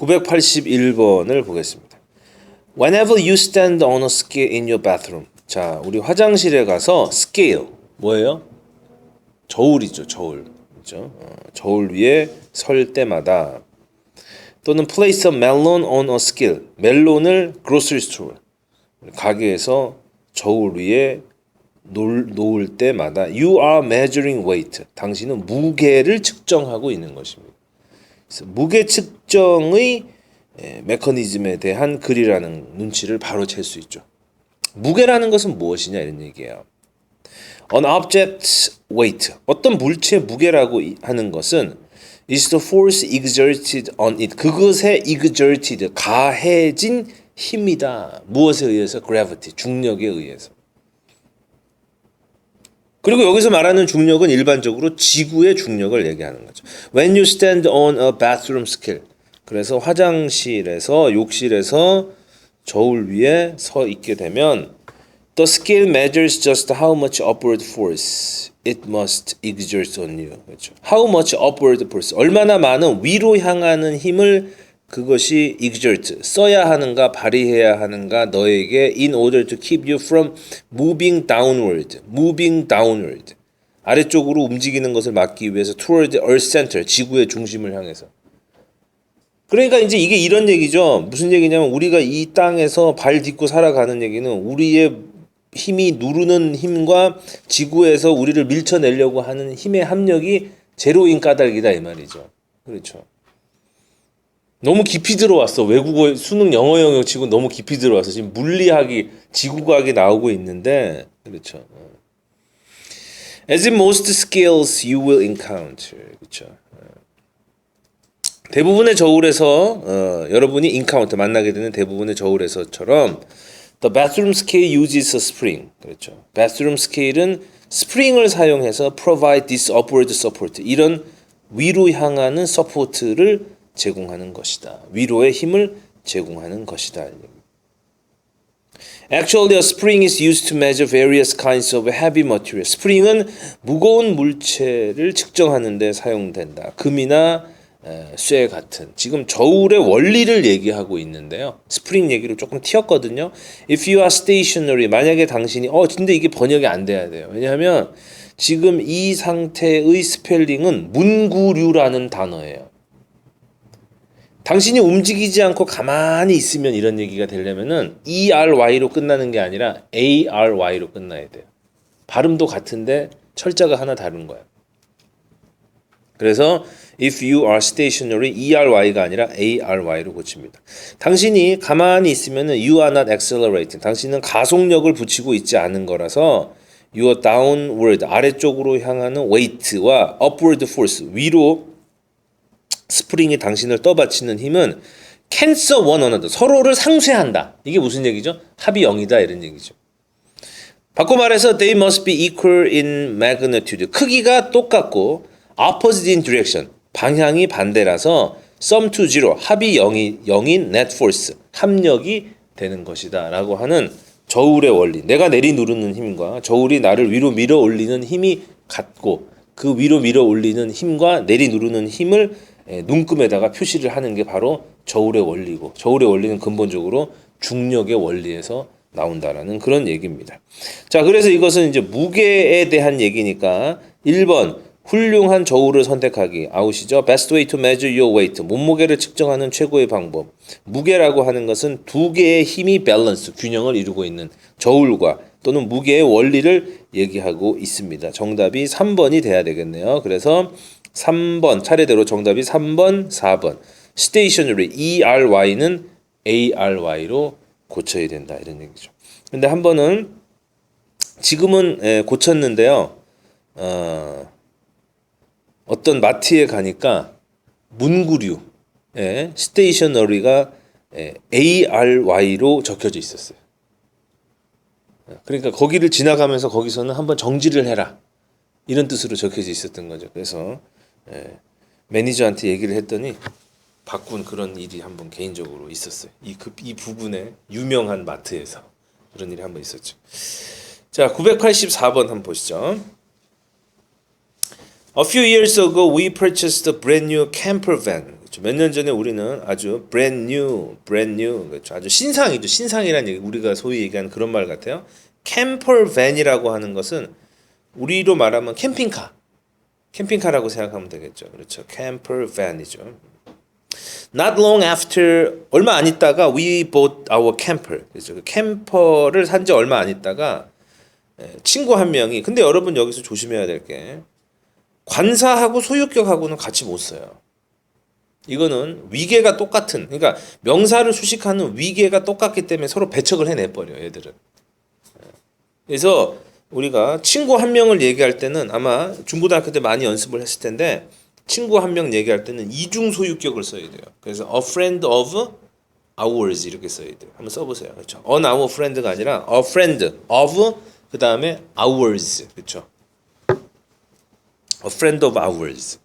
981번을 보겠습니다. Whenever you stand on a scale in your bathroom. 자, 우리 화장실에 가서 scale 뭐예요? 저울이죠, 저울. 그렇죠? 저울 위에 설 때마다 또는 place a melon on a scale. 멜론을 grocery store 가게에서 저울 위에 놓을 때마다 you are measuring weight. 당신은 무게를 측정하고 있는 것입니다. 그래서 무게 측정의 메커니즘에 대한 글이라는 눈치를 바로 챌 수 있죠. 무게라는 것은 무엇이냐 이런 얘기예요. An object's weight. 어떤 물체의 무게라고 하는 것은 is the force exerted on it. 그것에 exerted, 가해진 힘이다. 무엇에 의해서? gravity, 중력에 의해서. 그리고 여기서 말하는 중력은 일반적으로 지구의 중력을 얘기하는 거죠. When you stand on a bathroom scale. 그래서 화장실에서, 욕실에서 저울 위에 서 있게 되면 The scale measures just how much upward force it must exert on you. 그렇죠. How much upward force. 얼마나 많은 위로 향하는 힘을 그것이 exert, 써야 하는가, 발휘해야 하는가 너에게 in order to keep you from moving downward. moving downward. 아래쪽으로 움직이는 것을 막기 위해서 toward the earth center, 지구의 중심을 향해서. 그러니까 이제 이게 이런 얘기죠. 무슨 얘기냐면 우리가 이 땅에서 발 딛고 살아가는 얘기는 우리의 힘이 누르는 힘과 지구에서 우리를 밀쳐내려고 하는 힘의 합력이 제로인 까닭이다 이 말이죠. 그렇죠. 너무 깊이 들어왔어. 외국어 수능 영어 영역 치고 너무 깊이 들어왔어. 지금 물리학이 지구과학이 나오고 있는데 그렇죠. As in most scales you will encounter. 그렇죠. 대부분의 저울에서 여러분이 encounter 만나게 되는 대부분의 저울에서처럼 the bathroom scale uses a spring. 그렇죠. bathroom scale은 스프링을 사용해서 provide this upward support. 이런 위로 향하는 서포트를 제공하는 것이다. 위로의 힘을 제공하는 것이다. Actually, a spring is used to measure various kinds of heavy material. 스프링은 무거운 물체를 측정하는 데 사용된다. 금이나 쇠 같은. 지금 저울의 원리를 얘기하고 있는데요. 스프링 얘기로 조금 튀었거든요. If you are stationary, 만약에 당신이 근데 이게 번역이 안 돼야 돼요. 왜냐하면 지금 이 상태의 스펠링은 문구류라는 단어예요. 당신이 움직이지 않고 가만히 있으면 이런 얘기가 되려면은 ERY로 끝나는 게 아니라 ARY로 끝나야 돼요. 발음도 같은데 철자가 하나 다른 거야. 그래서 if you are stationary, ERY가 아니라 ARY로 고칩니다. 당신이 가만히 있으면은 you are not accelerating. 당신은 가속력을 붙이고 있지 않은 거라서 your downward, 아래쪽으로 향하는 weight와 upward force, 위로 스프링이 당신을 떠받치는 힘은 cancel one another, 서로를 상쇄한다. 이게 무슨 얘기죠? 합이 0이다 이런 얘기죠. 바꿔 말해서 they must be equal in magnitude. 크기가 똑같고 opposite in direction, 방향이 반대라서 sum to zero, 합이 0인 net force, 합력이 되는 것이다 라고 하는 저울의 원리. 내가 내리누르는 힘과 저울이 나를 위로 밀어 올리는 힘이 같고 그 위로 밀어 올리는 힘과 내리누르는 힘을 눈금에다가 표시를 하는 게 바로 저울의 원리고, 저울의 원리는 근본적으로 중력의 원리에서 나온다라는 그런 얘기입니다. 자, 그래서 이것은 이제 무게에 대한 얘기니까 1번 훌륭한 저울을 선택하기 아웃이죠. Best way to measure your weight. 몸무게를 측정하는 최고의 방법. 무게라고 하는 것은 두 개의 힘이 밸런스, 균형을 이루고 있는 저울과 또는 무게의 원리를 얘기하고 있습니다. 정답이 3번이 돼야 되겠네요. 그래서 3번 차례대로 정답이 3번, 4번. stationary, ERY는 ARY로 고쳐야 된다 이런 얘기죠. 근데 한 번은 지금은 고쳤는데요. 어떤 마트에 가니까 문구류 stationary가 ARY로 적혀져 있었어요. 그러니까 거기를 지나가면서 거기서는 한번 정지를 해라 이런 뜻으로 적혀져 있었던 거죠. 그래서 매니저한테 얘기를 했더니 바꾼 그런 일이 한번 개인적으로 있었어요. 이 부분에 유명한 마트에서 그런 일이 한번 있었죠. 자, 984번 한번 보시죠. A few years ago, we purchased a brand new camper van. 몇 년 전에 우리는 아주 brand new, 그렇죠. 아주 신상이죠. 신상이라는 얘기, 우리가 소위 얘기하는 그런 말 같아요. 캠퍼 밴이라고 하는 것은 우리로 말하면 캠핑카라고 생각하면 되겠죠. 그렇죠. 캠퍼 밴이죠. Not long after, 얼마 안 있다가 we bought our camper. 그렇죠. 그 캠퍼를 산 지 얼마 안 있다가 친구 한 명이, 근데 여러분 여기서 조심해야 될 게 관사하고 소유격하고는 같이 못 써요. 이거는 위계가 똑같은, 그러니까 명사를 수식하는 위계가 똑같기 때문에 서로 배척을 해내버려요, 얘들은. 그래서 우리가 친구 한 명을 얘기할 때는 아마 중고등학교 때 많이 연습을 했을 텐데, 친구 한 명 얘기할 때는 이중 소유격을 써야 돼요. 그래서 a friend of ours 이렇게 써야 돼요. 한번 써보세요. 그렇죠? on our friend가 아니라 a friend of 그 다음에 ours. 그렇죠? a friend of ours.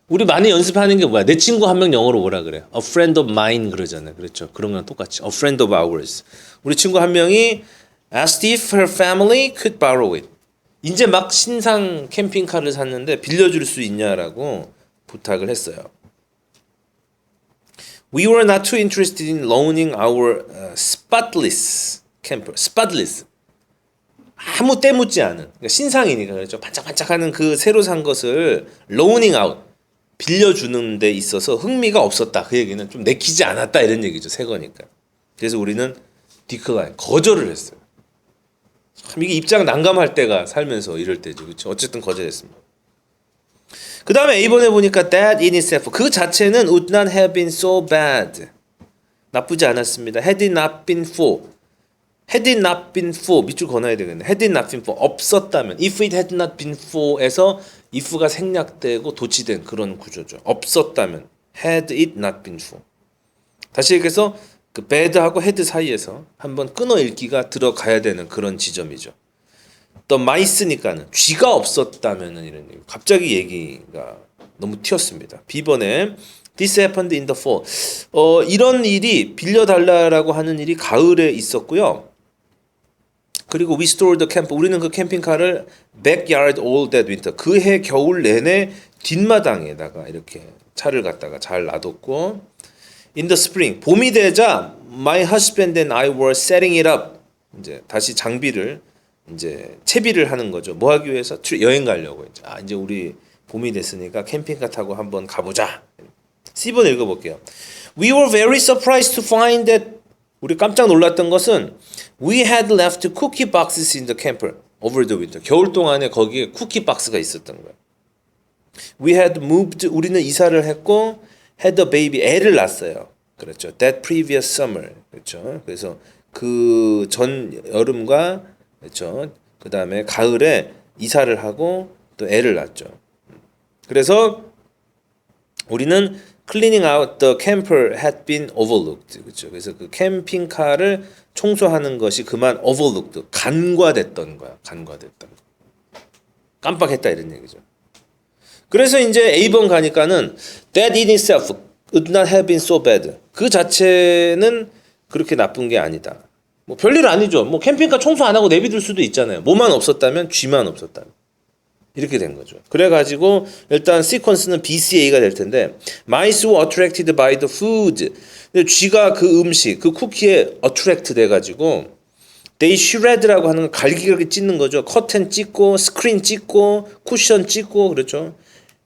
우리 많이 연습하는 게 뭐야? 내 친구 한 명 영어로 뭐라 그래요? A friend of mine 그러잖아요. 그렇죠? 그런 거랑 똑같이. A friend of ours. 우리 친구 한 명이 asked if her family could borrow it. 이제 막 신상 캠핑카를 샀는데 빌려줄 수 있냐라고 부탁을 했어요. We were not too interested in loaning our spotless camper. spotless. 아무 때 묻지 않은. 그러니까 신상이니까 그렇죠. 반짝반짝하는 그 새로 산 것을 loaning out. 빌려주는 데 있어서 흥미가 없었다. 그 얘기는 좀 내키지 않았다 이런 얘기죠. 새 거니까. 그래서 우리는 decline, 거절을 했어요. 참 이게 입장 난감할 때가 살면서 이럴 때죠. 그렇죠? 어쨌든 거절했습니다. 그 다음에 A번에 보니까 that in itself, 그 자체는 would not have been so bad. 나쁘지 않았습니다. had it not been for. had it not been for. 밑줄 그어놔야 되겠네. had it not been for. 없었다면. if it had not been for에서 if가 생략되고 도치된 그런 구조죠. 없었다면. had it not been for. 다시 얘기해서 그 bad하고 had 사이에서 한번 끊어 읽기가 들어가야 되는 그런 지점이죠. 또 mice니까는 쥐가 없었다면은 이런 얘기. 갑자기 얘기가 너무 튀었습니다. B번에 This happened in the fall. 이런 일이 빌려달라고 하는 일이 가을에 있었고요. 그리고 we stored the camp. 우리는 그 캠핑카를 backyard all that winter. 그해 겨울 내내 뒷마당에다가 이렇게 차를 갖다가 잘 놔뒀고 in the spring. 봄이 되자 my husband and I were setting it up. 이제 다시 장비를 이제 채비를 하는 거죠. 뭐 하기 위해서? 여행 가려고. 이제 우리 봄이 됐으니까 캠핑카 타고 한번 가보자. C번 읽어볼게요. We were very surprised to find that 우리 깜짝 놀랐던 것은 we had left cookie boxes in the camper over the winter. 겨울 동안에 거기에 쿠키 박스가 있었던 거예요. We had moved. 우리는 이사를 했고 had a baby. 애를 낳았어요. 그렇죠. That previous summer. 그렇죠. 그래서 그 전 여름과 그렇죠. 그 다음에 가을에 이사를 하고 또 애를 낳았죠. 그래서 우리는 cleaning out the camper had been overlooked. 그렇죠. 그래서 그 캠핑카를 청소하는 것이 그만 overlooked, 간과됐던 거야. 간과됐던 거. 깜빡했다 이런 얘기죠. 그래서 이제 A번 가니까는 that in itself would not have been so bad. 그 자체는 그렇게 나쁜 게 아니다. 뭐 별일 아니죠. 뭐 캠핑카 청소 안 하고 내비둘 수도 있잖아요. 뭐만 없었다면 쥐만 없었다면. 이렇게 된 거죠. 그래가지고 일단 시퀀스는 BCA가 될 텐데 mice were attracted by the food. 근데 쥐가 그 음식, 그 쿠키에 attract 돼가지고 they shred라고 하는 건 갈기갈기 찢는 거죠. 커튼 찢고, 스크린 찢고, 쿠션 찢고 그렇죠.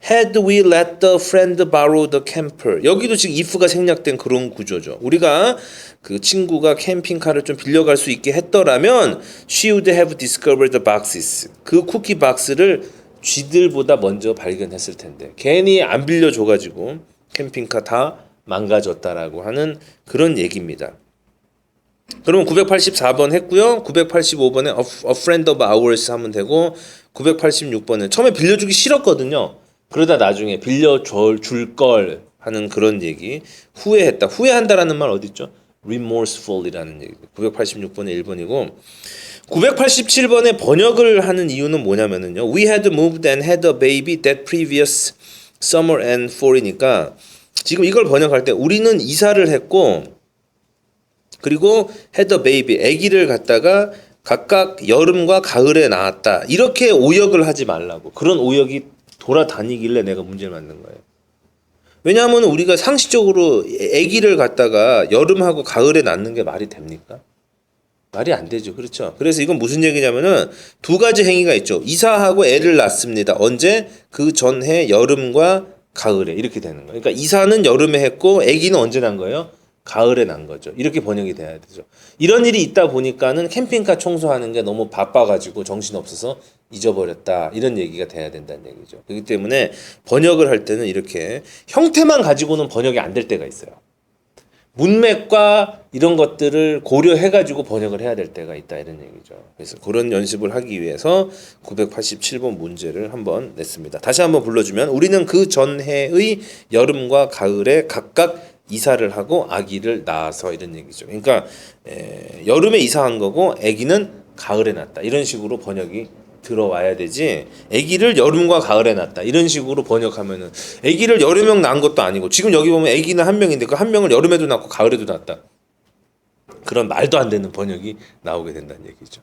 Had we let the friend borrow the camper. 여기도 지금 if가 생략된 그런 구조죠. 우리가 그 친구가 캠핑카를 좀 빌려갈 수 있게 했더라면 she would have discovered the boxes. 그 쿠키 박스를 쥐들보다 먼저 발견했을 텐데 괜히 안 빌려줘가지고 캠핑카 다 망가졌다라고 하는 그런 얘기입니다. 그러면 984번 했고요. 985번에 a friend of ours 하면 되고 986번은 처음에 빌려주기 싫었거든요. 그러다 나중에 빌려줄 걸 하는 그런 얘기. 후회했다. 후회한다라는 말 어디 있죠? remorseful이라는 얘기. 986번에 1번이고 987번에 번역을 하는 이유는 뭐냐면은요. We had moved and had a baby that previous summer and fall이니까 지금 이걸 번역할 때 우리는 이사를 했고 그리고 had a baby, 아기를 갖다가 각각 여름과 가을에 낳았다. 이렇게 오역을 하지 말라고. 그런 오역이 돌아다니길래 내가 문제를 만든 거예요. 왜냐하면 우리가 상식적으로 아기를 갖다가 여름하고 가을에 낳는 게 말이 됩니까? 말이 안 되죠. 그렇죠. 그래서 이건 무슨 얘기냐면은 두 가지 행위가 있죠. 이사하고 애를 낳습니다. 언제? 그 전해 여름과 가을에 이렇게 되는 거예요. 그러니까 이사는 여름에 했고 아기는 언제 난 거예요? 가을에 난 거죠. 이렇게 번역이 돼야 되죠. 이런 일이 있다 보니까는 캠핑카 청소하는 게 너무 바빠가지고 정신없어서 잊어버렸다. 이런 얘기가 돼야 된다는 얘기죠. 그렇기 때문에 번역을 할 때는 이렇게 형태만 가지고는 번역이 안 될 때가 있어요. 문맥과 이런 것들을 고려해가지고 번역을 해야 될 때가 있다 이런 얘기죠. 그래서 그런 연습을 하기 위해서 987번 문제를 한번 냈습니다. 다시 한번 불러주면 우리는 그 전해의 여름과 가을에 각각 이사를 하고 아기를 낳아서 이런 얘기죠. 그러니까 여름에 이사한 거고 아기는 가을에 낳았다 이런 식으로 번역이 들어와야 되지. 아기를 여름과 가을에 낳았다 이런 식으로 번역하면은 아기를 여름에 낳은 것도 아니고 지금 여기 보면 아기는 한 명인데 그 한 명을 여름에도 낳고 가을에도 낳았다 그런 말도 안 되는 번역이 나오게 된다는 얘기죠.